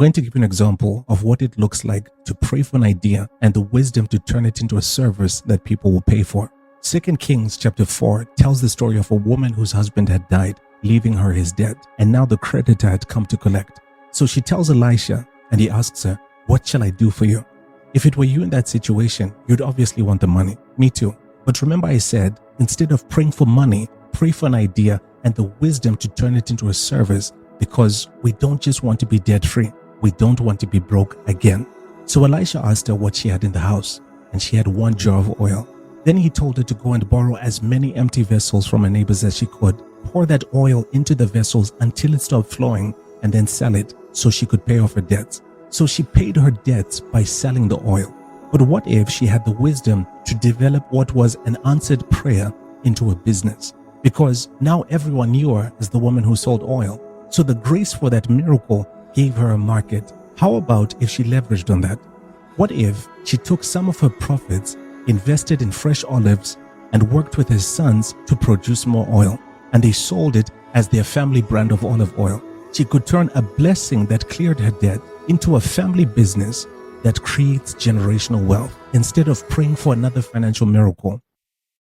going to give you an example of what it looks like to pray for an idea and the wisdom to turn it into a service that people will pay for. 2 Kings chapter 4 tells the story of a woman whose husband had died, leaving her his debt, and now the creditor had come to collect. So she tells Elisha, and he asks her, "What shall I do for you?" If it were you in that situation, you'd obviously want the money. Me too. But remember I said, instead of praying for money, pray for an idea and the wisdom to turn it into a service, because we don't just want to be debt-free. We don't want to be broke again. So Elisha asked her what she had in the house, and she had 1 jar of oil. Then he told her to go and borrow as many empty vessels from her neighbors as she could, pour that oil into the vessels until it stopped flowing, and then sell it so she could pay off her debts. So she paid her debts by selling the oil. But what if she had the wisdom to develop what was an answered prayer into a business? Because now everyone knew her as the woman who sold oil. So the grace for that miracle gave her a market. How about if she leveraged on that? What if she took some of her profits, invested in fresh olives, and worked with his sons to produce more oil, and they sold it as their family brand of olive oil? She could turn a blessing that cleared her debt into a family business that creates generational wealth. Instead of praying for another financial miracle,